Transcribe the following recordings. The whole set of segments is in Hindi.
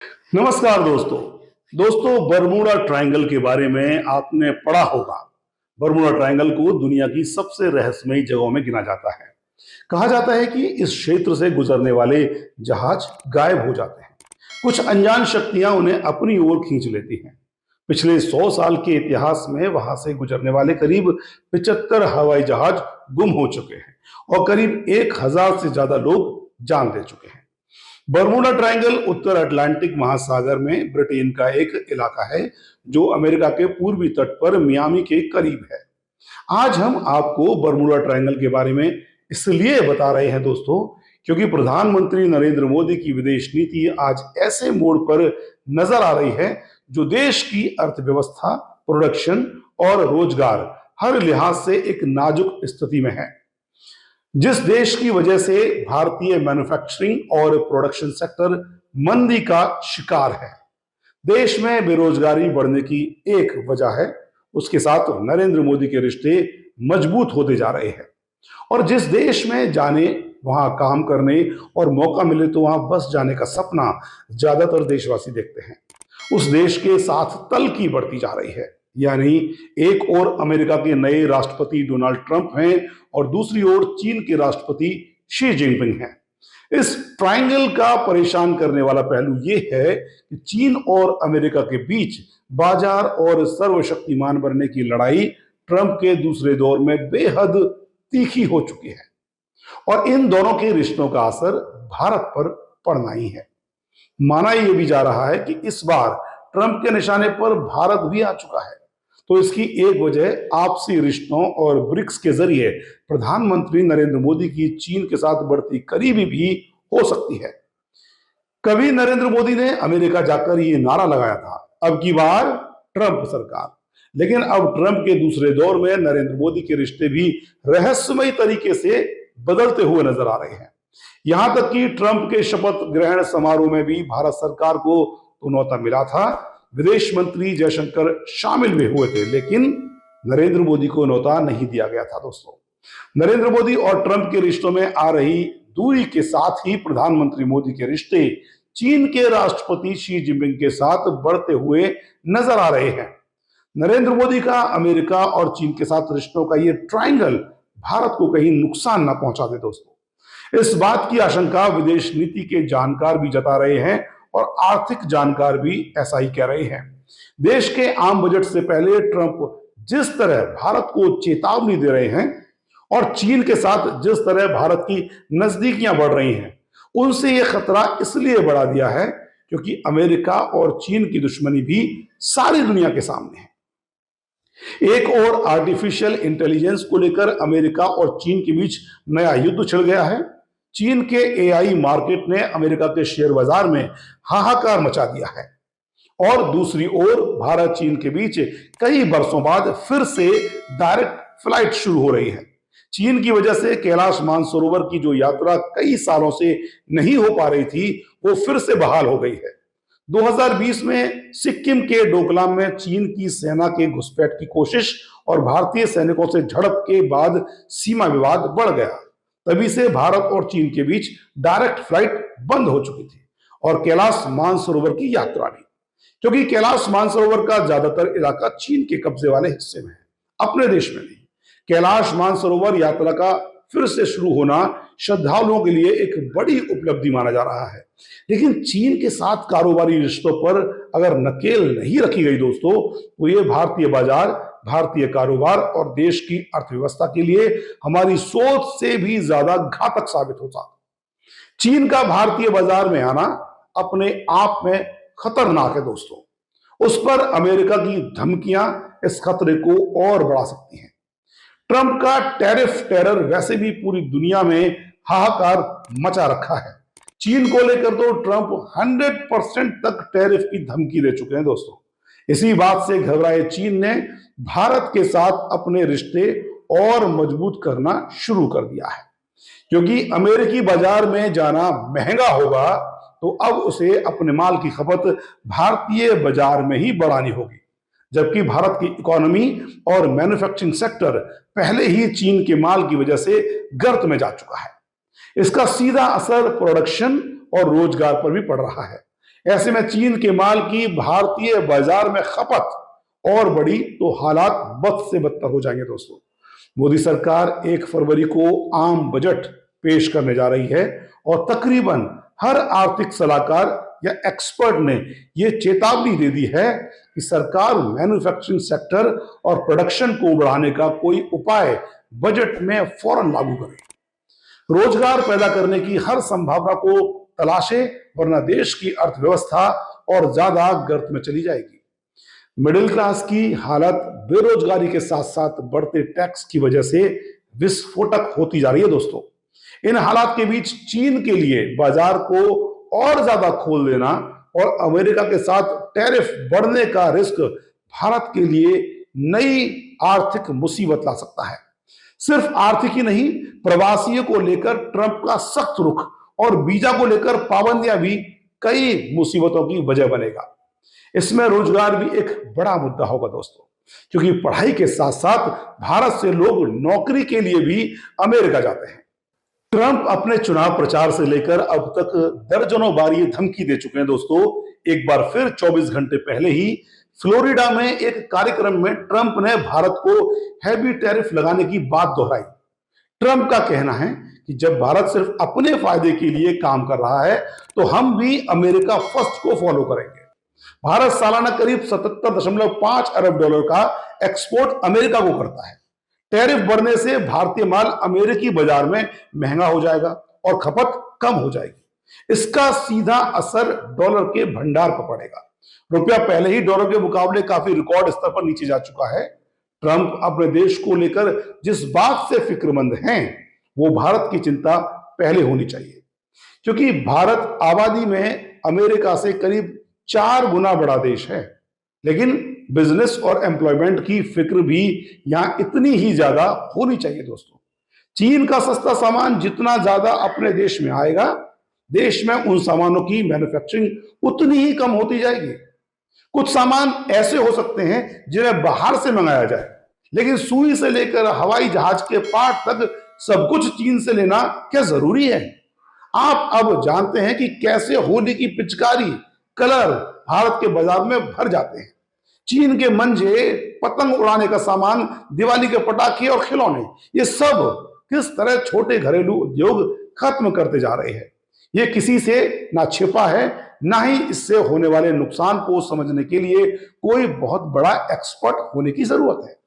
नमस्कार दोस्तों। बर्मुडा ट्रायंगल के बारे में आपने पढ़ा होगा। बर्मुडा ट्रायंगल को दुनिया की सबसे रहस्यमयी जगहों में गिना जाता है। कहा जाता है कि इस क्षेत्र से गुजरने वाले जहाज गायब हो जाते हैं। कुछ अनजान शक्तियां उन्हें अपनी ओर खींच लेती हैं। पिछले 100 साल के इतिहास में वहां से गुजरने वाले करीब 75 हवाई जहाज गुम हो चुके हैं और करीब 1000 से ज्यादा लोग जान दे चुके हैं। बर्मुडा ट्रायंगल उत्तर अटलांटिक महासागर में ब्रिटेन का एक इलाका है जो अमेरिका के पूर्वी तट पर मियामी के करीब है। आज हम आपको बर्मुडा ट्रायंगल के बारे में इसलिए बता रहे हैं दोस्तों, क्योंकि प्रधानमंत्री नरेंद्र मोदी की विदेश नीति आज ऐसे मोड़ पर नजर आ रही है जो देश की अर्थव्यवस्था, प्रोडक्शन और रोजगार हर लिहाज से एक नाजुक स्थिति में है। जिस देश की वजह से भारतीय मैन्युफैक्चरिंग और प्रोडक्शन सेक्टर मंदी का शिकार है। देश में बेरोजगारी बढ़ने की एक वजह है, उसके साथ नरेंद्र मोदी के रिश्ते मजबूत होते जा रहे हैं। और जिस देश में जाने, वहां काम करने और मौका मिले तो वहां बस जाने का सपना ज्यादातर देशवासी देखते हैं, उस देश के साथ तल की बढ़ती जा रही है। यानी एक ओर अमेरिका के नए राष्ट्रपति डोनाल्ड ट्रंप हैं और दूसरी ओर चीन के राष्ट्रपति शी जिनपिंग हैं। इस ट्रायंगल का परेशान करने वाला पहलू यह है कि चीन और अमेरिका के बीच बाजार और सर्वशक्तिमान बनने की लड़ाई ट्रंप के दूसरे दौर में बेहद तीखी हो चुकी है और इन दोनों के रिश्तों का असर भारत पर पड़ना ही है। माना यह भी जा रहा है कि इस बार ट्रंप के निशाने पर भारत भी आ चुका है। तो इसकी एक वजह आपसी रिश्तों और ब्रिक्स के जरिए प्रधानमंत्री नरेंद्र मोदी की चीन के साथ बढ़ती करीबी भी हो सकती है। कभी नरेंद्र मोदी ने अमेरिका जाकर ये नारा लगाया था, अब की बार ट्रंप सरकार। लेकिन अब ट्रंप के दूसरे दौर में नरेंद्र मोदी के रिश्ते भी रहस्यमयी तरीके से बदलते हुए नजर आ रहे हैं। यहां तक कि ट्रंप के शपथ ग्रहण समारोह में भी भारत सरकार को तो न्योता मिला था, विदेश मंत्री जयशंकर शामिल भी हुए थे, लेकिन नरेंद्र मोदी को न्योता नहीं दिया गया था। दोस्तों, नरेंद्र मोदी और ट्रंप के रिश्तों में आ रही दूरी के साथ ही प्रधानमंत्री मोदी के रिश्ते चीन के राष्ट्रपति शी जिनपिंग के साथ बढ़ते हुए नजर आ रहे हैं। नरेंद्र मोदी का अमेरिका और चीन के साथ रिश्तों का ये ट्रायंगल भारत को कहीं नुकसान ना पहुंचा दे। दोस्तों, इस बात की आशंका विदेश नीति के जानकार भी जता रहे हैं और आर्थिक जानकार भी ऐसा ही कह रहे हैं। देश के आम बजट से पहले ट्रंप जिस तरह भारत को चेतावनी दे रहे हैं और चीन के साथ जिस तरह भारत की नजदीकियां बढ़ रही हैं, उनसे यह खतरा इसलिए बढ़ा दिया है क्योंकि अमेरिका और चीन की दुश्मनी भी सारी दुनिया के सामने है। एक और आर्टिफिशियल इंटेलिजेंस को लेकर अमेरिका और चीन के बीच नया युद्ध छिड़ गया है। चीन के एआई मार्केट ने अमेरिका के शेयर बाजार में हाहाकार मचा दिया है और दूसरी ओर भारत चीन के बीच कई वर्षों बाद फिर से डायरेक्ट फ्लाइट शुरू हो रही है। चीन की वजह से कैलाश मानसरोवर की जो यात्रा कई सालों से नहीं हो पा रही थी, वो फिर से बहाल हो गई है। 2020 में सिक्किम के डोकलाम में चीन की सेना के घुसपैठ की कोशिश और भारतीय सैनिकों से झड़प के बाद सीमा विवाद बढ़ गया। तभी से भारत और चीन के बीच डायरेक्ट फ्लाइट बंद हो चुकी थी और कैलाश मानसरोवर की यात्रा भी, क्योंकि कैलाश मानसरोवर का ज्यादातर इलाका चीन के कब्जे वाले हिस्से में है, अपने देश में नहीं। कैलाश मानसरोवर यात्रा का फिर से शुरू होना श्रद्धालुओं के लिए एक बड़ी उपलब्धि माना जा रहा है। लेकिन चीन के साथ कारोबारी रिश्तों पर अगर नकेल नहीं रखी गई दोस्तों, तो ये भारतीय बाजार, भारतीय कारोबार और देश की अर्थव्यवस्था के लिए हमारी सोच से भी ज्यादा घातक साबित होता। चीन का भारतीय बाजार में आना अपने आप में खतरनाक है दोस्तों। उस पर अमेरिका की धमकियां इस खतरे को और बढ़ा सकती हैं। ट्रंप का टैरिफ टेरर वैसे भी पूरी दुनिया में हाहाकार मचा रखा है। चीन को लेकर तो ट्रंप 100% तक टैरिफ की धमकी दे चुके हैं दोस्तों। इसी बात से घबराए चीन ने भारत के साथ अपने रिश्ते और मजबूत करना शुरू कर दिया है, क्योंकि अमेरिकी बाजार में जाना महंगा होगा तो अब उसे अपने माल की खपत भारतीय बाजार में ही बढ़ानी होगी। जबकि भारत की इकोनॉमी और मैन्युफैक्चरिंग सेक्टर पहले ही चीन के माल की वजह से गर्त में जा चुका है। इसका सीधा असर प्रोडक्शन और रोजगार पर भी पड़ रहा है। ऐसे में चीन के माल की भारतीय बाजार में खपत और बढ़ी तो हालात बद से बदतर हो जाएंगे दोस्तों। मोदी सरकार 1 फरवरी को आम बजट पेश करने जा रही है और तकरीबन हर आर्थिक सलाहकार या एक्सपर्ट ने यह चेतावनी दे दी है कि सरकार मैन्युफैक्चरिंग सेक्टर और प्रोडक्शन को बढ़ाने का कोई उपाय बजट में फौरन लागू करे, रोजगार पैदा करने की हर संभावना को तलाशे, वरना देश की अर्थव्यवस्था और ज्यादा गर्त में चली जाएगी। मिडिल क्लास की हालत बेरोजगारी के साथ साथ बढ़ते टैक्स की वजह से विस्फोटक होती जा रही है दोस्तों। इन हालात के बीच चीन के लिए बाजार को और ज्यादा खोल देना और अमेरिका के साथ टैरिफ बढ़ने का रिस्क भारत के लिए नई आर्थिक मुसीबत ला सकता है। सिर्फ आर्थिक ही नहीं, प्रवासियों को लेकर ट्रंप का सख्त रुख और वीजा को लेकर पाबंदियां भी कई मुसीबतों की वजह बनेगा। इसमें रोजगार भी एक बड़ा मुद्दा होगा दोस्तों, क्योंकि पढ़ाई के साथ साथ भारत से लोग नौकरी के लिए भी अमेरिका जाते हैं। ट्रंप अपने चुनाव प्रचार से लेकर अब तक दर्जनों बार ये धमकी दे चुके हैं दोस्तों। एक बार फिर 24 घंटे पहले ही फ्लोरिडा में एक कार्यक्रम में ट्रंप ने भारत को हैवी टैरिफ लगाने की बात दोहराई। ट्रंप का कहना है कि जब भारत सिर्फ अपने फायदे के लिए काम कर रहा है तो हम भी अमेरिका फर्स्ट को फॉलो करेंगे। भारत सालाना करीब 77.5 अरब डॉलर का एक्सपोर्ट अमेरिका को करता है। टैरिफ बढ़ने से भारतीय माल अमेरिकी बाजार में महंगा हो जाएगा और खपत कम हो जाएगी। इसका सीधा असर डॉलर के भंडार पर पड़ेगा। रुपया पहले ही डॉलर के मुकाबले काफी रिकॉर्ड स्तर पर नीचे जा चुका है। ट्रंप अपने देश को लेकर जिस बात से फिक्रमंद हैं, वो भारत की चिंता पहले होनी चाहिए, क्योंकि भारत आबादी में अमेरिका से करीब 4 गुना बड़ा देश है, लेकिन बिजनेस और एम्प्लॉयमेंट की फिक्र भी यहां इतनी ही ज्यादा होनी चाहिए दोस्तों। चीन का सस्ता सामान जितना ज्यादा अपने देश में आएगा, देश में उन सामानों की मैन्युफैक्चरिंग उतनी ही कम होती जाएगी। कुछ सामान ऐसे हो सकते हैं जिन्हें बाहर से मंगाया जाए, लेकिन सुई से लेकर हवाई जहाज के पार्ट तक सब कुछ चीन से लेना क्या जरूरी है? आप अब जानते हैं कि कैसे होली की पिचकारी, कलर भारत के बाजार में भर जाते हैं। चीन के मंजे, पतंग उड़ाने का सामान, दिवाली के पटाखे और खिलौने, ये सब किस तरह छोटे घरेलू उद्योग खत्म करते जा रहे हैं। ये किसी से ना छिपा है, ना ही इससे होने वाले नुकसान को समझने के लिए कोई बहुत बड़ा एक्सपर्ट होने की जरूरत है।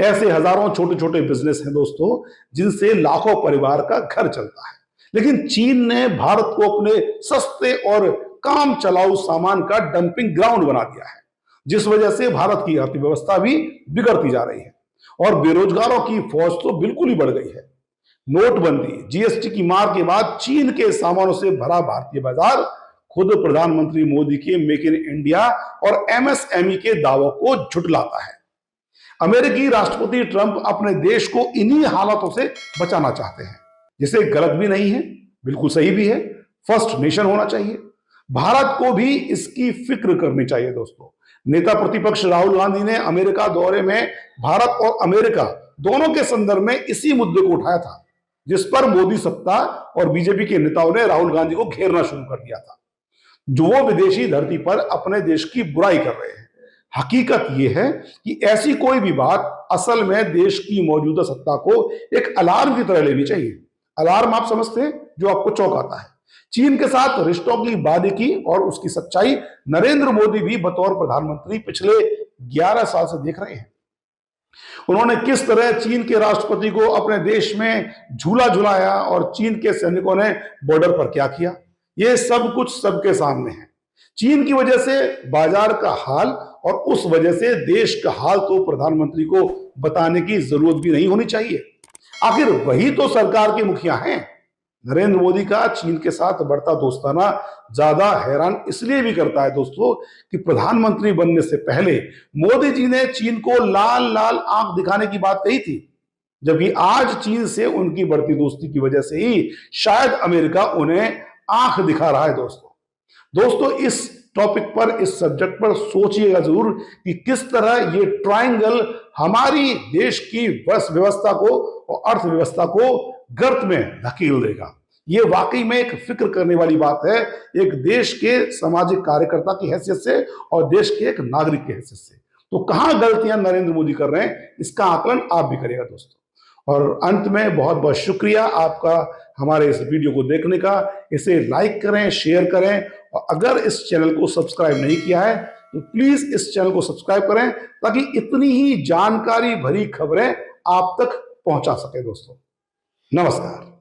ऐसे हजारों छोटे छोटे बिजनेस हैं दोस्तों, जिनसे लाखों परिवार का घर चलता है, लेकिन चीन ने भारत को अपने सस्ते और काम चलाऊ सामान का डंपिंग ग्राउंड बना दिया है, जिस वजह से भारत की अर्थव्यवस्था भी बिगड़ती जा रही है और बेरोजगारों की फौज तो बिल्कुल ही बढ़ गई है। नोटबंदी, जीएसटी की मार के बाद चीन के सामानों से भरा भारतीय बाजार खुद प्रधानमंत्री मोदी के मेक इन इंडिया और एमएसएमई के दावों को झुठलाता है। अमेरिकी राष्ट्रपति ट्रंप अपने देश को इन्हीं हालातों से बचाना चाहते हैं, जिसे गलत भी नहीं है, बिल्कुल सही भी है। फर्स्ट नेशन होना चाहिए, भारत को भी इसकी फिक्र करनी चाहिए दोस्तों। नेता प्रतिपक्ष राहुल गांधी ने अमेरिका दौरे में भारत और अमेरिका दोनों के संदर्भ में इसी मुद्दे को उठाया था, जिस पर मोदी सत्ता और बीजेपी के नेताओं ने राहुल गांधी को घेरना शुरू कर दिया था, जो वो विदेशी धरती पर अपने देश की बुराई कर रहे हैं। हकीकत यह है कि ऐसी कोई भी बात असल में देश की मौजूदा सत्ता को एक अलार्म की तरह लेनी चाहिए। अलार्म आप समझते हैं, जो आपको चौंकाता है। चीन के साथ रिश्तों की बारीकी और उसकी सच्चाई नरेंद्र मोदी भी बतौर प्रधानमंत्री पिछले 11 साल से देख रहे हैं। उन्होंने किस तरह चीन के राष्ट्रपति को अपने देश में झूला झुलाया और चीन के सैनिकों ने बॉर्डर पर क्या किया, यह सब कुछ सबके सामने है। चीन की वजह से बाजार का हाल और उस वजह से देश का हाल तो प्रधानमंत्री को बताने की जरूरत भी नहीं होनी चाहिए। आखिर वही तो सरकार के मुखिया हैं। नरेंद्र मोदी का चीन के साथ बढ़ता दोस्ताना ज्यादा हैरान इसलिए भी करता है दोस्तों कि प्रधानमंत्री बनने से पहले मोदी जी ने चीन को लाल लाल आंख दिखाने की बात कही थी, जबकि आज चीन से उनकी बढ़ती दोस्ती की वजह से ही शायद अमेरिका उन्हें आंख दिखा रहा है दोस्तों इस टॉपिक पर, इस सब्जेक्ट पर सोचिएगा जरूर कि किस तरह ये ट्रायंगल हमारी देश की व्यवस्था को और अर्थव्यवस्था को गर्त में धकेल देगा। ये वाकई में एक फिक्र करने वाली बात है, एक देश के सामाजिक कार्यकर्ता की हैसियत से और देश के एक नागरिक की हैसियत से। तो कहां गलतियां नरेंद्र मोदी कर रहे हैं, इसका आकलन आप भी करिएगा दोस्तों। और अंत में बहुत बहुत शुक्रिया आपका हमारे इस वीडियो को देखने का। इसे लाइक करें, शेयर करें, और अगर इस चैनल को सब्सक्राइब नहीं किया है तो प्लीज इस चैनल को सब्सक्राइब करें, ताकि इतनी ही जानकारी भरी खबरें आप तक पहुंचा सके दोस्तों। नमस्कार।